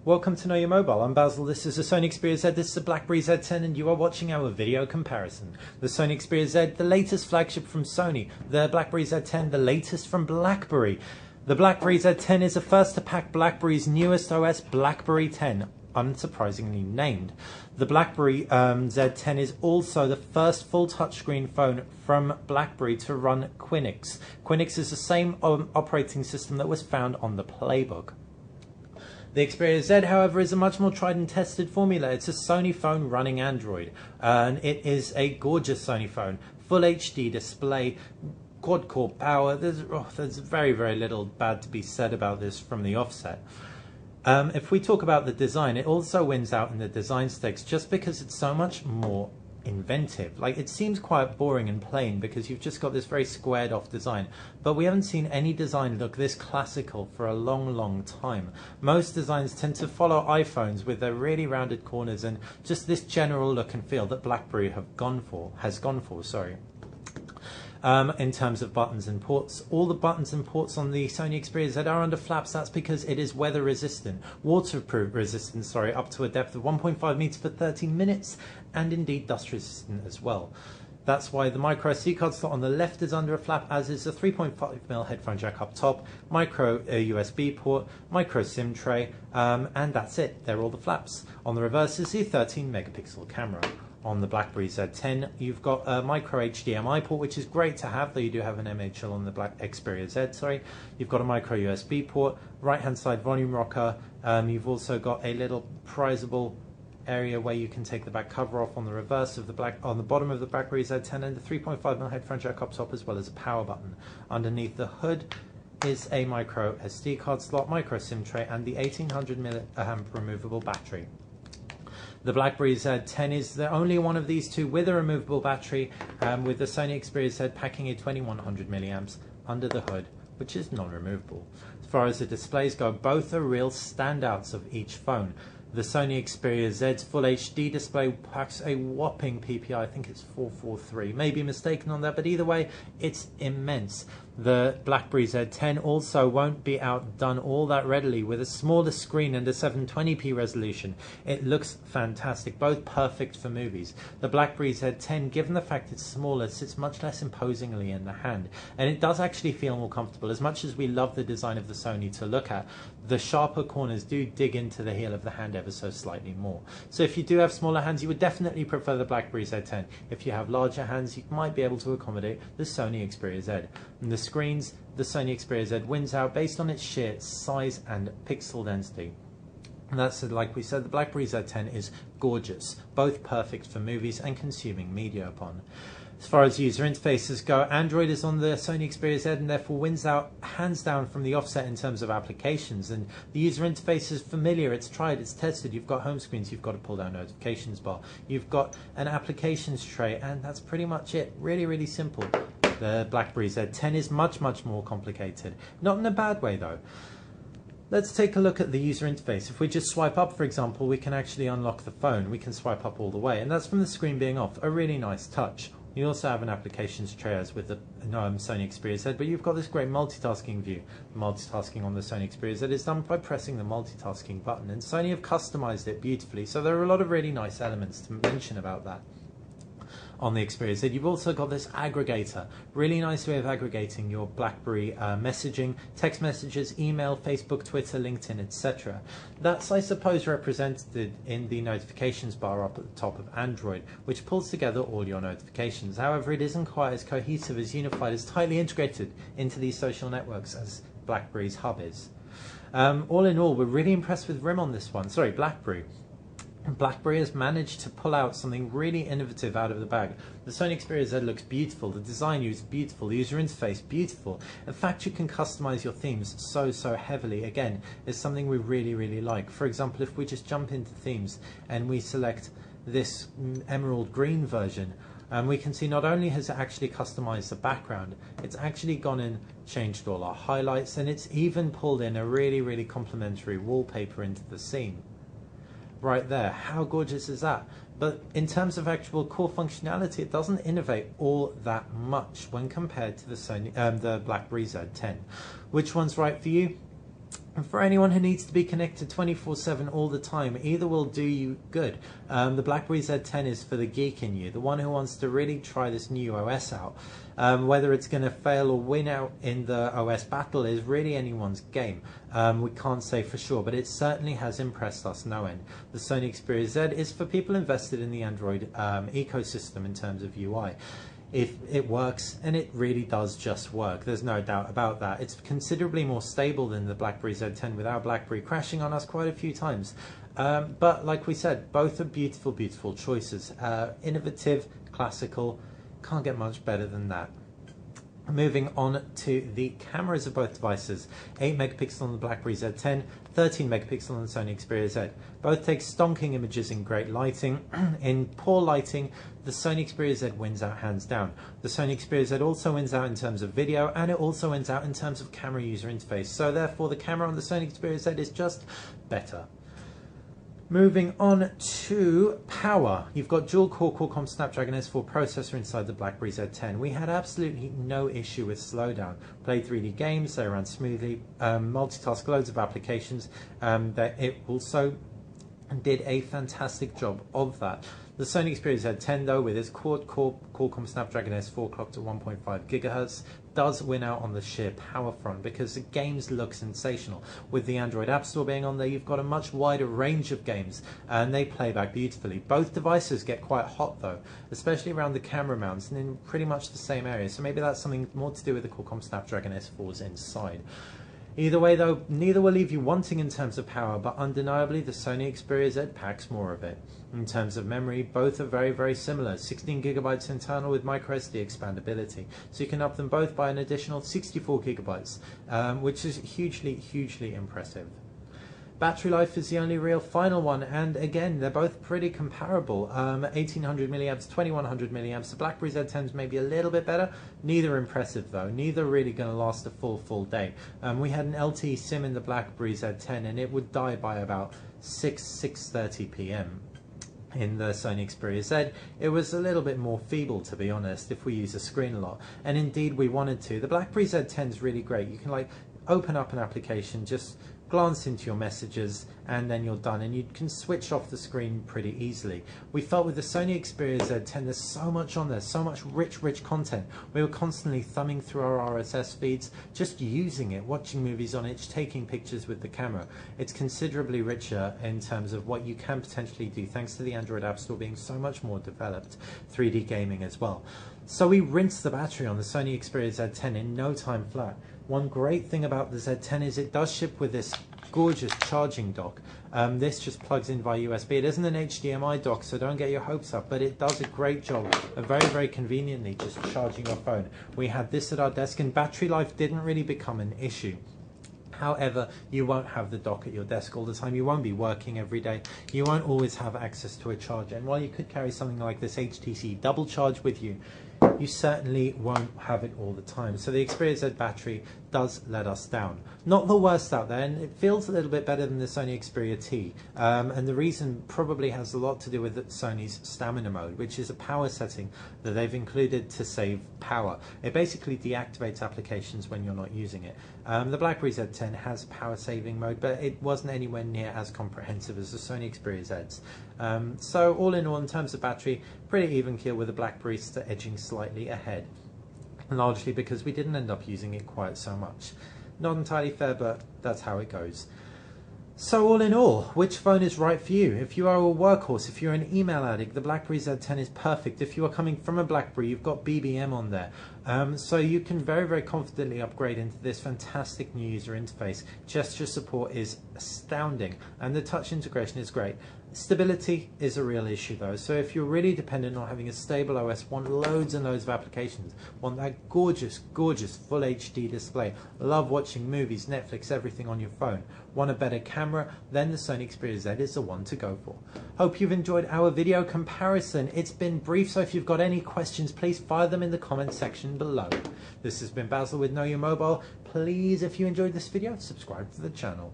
Welcome to Know Your Mobile. I'm Basil. This is a Sony Xperia Z. This is a BlackBerry Z10 and you are watching our video comparison. The Sony Xperia Z, the latest flagship from Sony. The BlackBerry Z10, the latest from BlackBerry. The BlackBerry Z10 is a first to pack BlackBerry's newest OS, BlackBerry 10, unsurprisingly named. The BlackBerry Z10 is also the first full touchscreen phone from BlackBerry to run Quinix. Quinix is the same operating system that was found on the Playbook. The Xperia Z, however, is a much more tried and tested formula. It's a Sony phone running Android, and it is a gorgeous Sony phone. Full HD display, quad-core power. There's very, very little bad to be said about this from the offset. If we talk about the design, it also wins out in the design stakes just because it's so much more inventive. Like, it seems quite boring and plain because you've just got this very squared off design, but we haven't seen any design look this classical for a long time. Most designs tend to follow iPhones with their really rounded corners and just this general look and feel that BlackBerry has gone for. In terms of buttons and ports, all the buttons and ports on the Sony Xperia Z are under flaps. That's because it is weather resistant, waterproof resistant, up to a depth of 1.5 meters for 30 minutes, and indeed dust resistant as well. That's why the micro SD card slot on the left is under a flap, as is the 3.5mm headphone jack up top, micro USB port, micro SIM tray, and that's it. They're all the flaps. On the reverse is the 13 megapixel camera. On the BlackBerry Z10, you've got a micro HDMI port, which is great to have, though you do have an MHL on the Xperia Z, You've got a micro USB port, right-hand side volume rocker. You've also got a little prizable area where you can take the back cover off on the reverse of the on the bottom of the BlackBerry Z10, and the 3.5mm headphone jack up top, as well as a power button. Underneath the hood is a micro SD card slot, micro SIM tray, and the 1800 mAh removable battery. The BlackBerry Z10 is the only one of these two with a removable battery, with the Sony Xperia Z packing a 2100 milliamps under the hood, which is non-removable. As far as the displays go, both are real standouts of each phone. The Sony Xperia Z's Full HD display packs a whopping PPI, I think it's 443, may be mistaken on that, but either way, it's immense. The BlackBerry Z10 also won't be outdone all that readily with a smaller screen and a 720p resolution. It looks fantastic, both perfect for movies. The BlackBerry Z10, given the fact it's smaller, sits much less imposingly in the hand, and it does actually feel more comfortable. As much as we love the design of the Sony to look at, the sharper corners do dig into the heel of the hand ever so slightly more. So if you do have smaller hands, you would definitely prefer the BlackBerry Z10. If you have larger hands, you might be able to accommodate the Sony Xperia Z. And the screens, the Sony Xperia Z wins out based on its sheer size and pixel density. And that's, like we said, the BlackBerry Z10 is gorgeous, both perfect for movies and consuming media upon. As far as user interfaces go, Android is on the Sony Xperia Z and therefore wins out hands down from the offset in terms of applications. And the user interface is familiar, it's tried, it's tested. You've got home screens, you've got a pull down notifications bar, you've got an applications tray, and that's pretty much it. Really simple. The BlackBerry Z10 is much more complicated. Not in a bad way though. Let's take a look at the user interface. If we just swipe up, for example, we can actually unlock the phone. We can swipe up all the way, and that's from the screen being off. A really nice touch. You also have an applications tray as with the Sony Xperia Z, but you've got this great multitasking view. The multitasking on the Sony Xperia Z is done by pressing the multitasking button, and Sony have customized it beautifully, so there are a lot of really nice elements to mention about that. On the Xperia Z, you've also got this aggregator. Really nice way of aggregating your BlackBerry messaging, text messages, email, Facebook, Twitter, LinkedIn, etc. That's, I suppose, represented in the notifications bar up at the top of Android, which pulls together all your notifications. However, it isn't quite as cohesive, as unified, as tightly integrated into these social networks as BlackBerry's hub is. All in all, we're really impressed with RIM on this one. Sorry, BlackBerry. BlackBerry has managed to pull out something really innovative out of the bag. The Sony Xperia Z looks beautiful, the design is beautiful, the user interface beautiful. The fact you can customize your themes so heavily, again, is something we really like. For example, if we just jump into themes and we select this emerald green version, we can see not only has it actually customized the background, it's actually gone in, changed all our highlights, and it's even pulled in a really complementary wallpaper into the scene. Right there, how gorgeous is that? But in terms of actual core functionality, it doesn't innovate all that much when compared to the BlackBerry Z10. Which one's right for you? And for anyone who needs to be connected 24/7 all the time, either will do you good. The BlackBerry Z10 is for the geek in you, the one who wants to really try this new OS out. Whether it's going to fail or win out in the OS battle is really anyone's game. We can't say for sure, but it certainly has impressed us no end. The Sony Xperia Z is for people invested in the Android ecosystem in terms of UI. If it works, and it really does just work, there's no doubt about that. It's considerably more stable than the BlackBerry Z10 without BlackBerry crashing on us quite a few times. But like we said, both are beautiful, beautiful choices. Innovative, classical, can't get much better than that. Moving on to the cameras of both devices. 8 megapixel on the BlackBerry Z10, 13 megapixel on the Sony Xperia Z. Both take stonking images in great lighting. In poor lighting, the Sony Xperia Z wins out hands down. The Sony Xperia Z also wins out in terms of video, and it also wins out in terms of camera user interface. So therefore the camera on the Sony Xperia Z is just better. Moving on to power, you've got dual-core Qualcomm Snapdragon S4 processor inside the BlackBerry Z10. We had absolutely no issue with slowdown. Played 3D games, they ran smoothly, multitasked loads of applications. That it also did a fantastic job of that. The Sony Xperia Z10 though, with its quad-core Qualcomm Snapdragon S4 clocked at 1.5 GHz, does win out on the sheer power front because the games look sensational. With the Android App Store being on there, you've got a much wider range of games and they play back beautifully. Both devices get quite hot though, especially around the camera mounts and in pretty much the same area, so maybe that's something more to do with the Qualcomm Snapdragon S4's inside. Either way though, neither will leave you wanting in terms of power, but undeniably the Sony Xperia Z packs more of it. In terms of memory, both are very, very similar. 16 gigabytes internal with microSD expandability. So you can up them both by an additional 64 gigabytes, which is hugely, hugely impressive. Battery life is the only real final one, and again, they're both pretty comparable. 1800 milliamps, 2100 milliamps. The BlackBerry Z10's maybe a little bit better. Neither impressive though. Neither really going to last a full day. We had an LTE SIM in the BlackBerry Z10, and it would die by about 6:30 p.m. In the Sony Xperia Z, it was a little bit more feeble, to be honest, if we use the screen a lot. And indeed, we wanted to. The BlackBerry Z10 is really great. You can like open up an application, just glance into your messages, and then you're done, and you can switch off the screen pretty easily. We felt with the Sony Xperia Z10 there's so much on there, so much rich content. We were constantly thumbing through our RSS feeds, just using it, watching movies on it, taking pictures with the camera. It's considerably richer in terms of what you can potentially do thanks to the Android App Store being so much more developed, 3D gaming as well. So we rinsed the battery on the Sony Xperia Z10 in no time flat. One great thing about the Z10 is it does ship with this gorgeous charging dock. This just plugs in via USB. It isn't an HDMI dock, so don't get your hopes up, but it does a great job of very conveniently just charging your phone. We had this at our desk, and battery life didn't really become an issue. However, you won't have the dock at your desk all the time. You won't be working every day. You won't always have access to a charger. And while you could carry something like this HTC double charge with you, you certainly won't have it all the time. So the Xperia Z battery does let us down. Not the worst out there, and it feels a little bit better than the Sony Xperia T. And the reason probably has a lot to do with Sony's stamina mode, which is a power setting that they've included to save power. It basically deactivates applications when you're not using it. The BlackBerry Z10 has power saving mode, but it wasn't anywhere near as comprehensive as the Sony Xperia Z's. So all in all, in terms of battery, pretty even keel with the BlackBerry edging slightly ahead, largely because we didn't end up using it quite so much. Not entirely fair, but that's how it goes. So all in all, which phone is right for you? If you are a workhorse, if you're an email addict, the BlackBerry Z10 is perfect. If you are coming from a BlackBerry, you've got BBM on there. So you can very confidently upgrade into this fantastic new user interface. Gesture support is astounding, and the touch integration is great. Stability is a real issue though, so if you're really dependent on having a stable OS, want loads and loads of applications, want that gorgeous full HD display, love watching movies, Netflix, everything on your phone, want a better camera, then the Sony Xperia Z is the one to go for. Hope you've enjoyed our video comparison. It's been brief, so if you've got any questions, please fire them in the comment section below. This has been Basil with Know Your Mobile. Please, if you enjoyed this video, subscribe to the channel.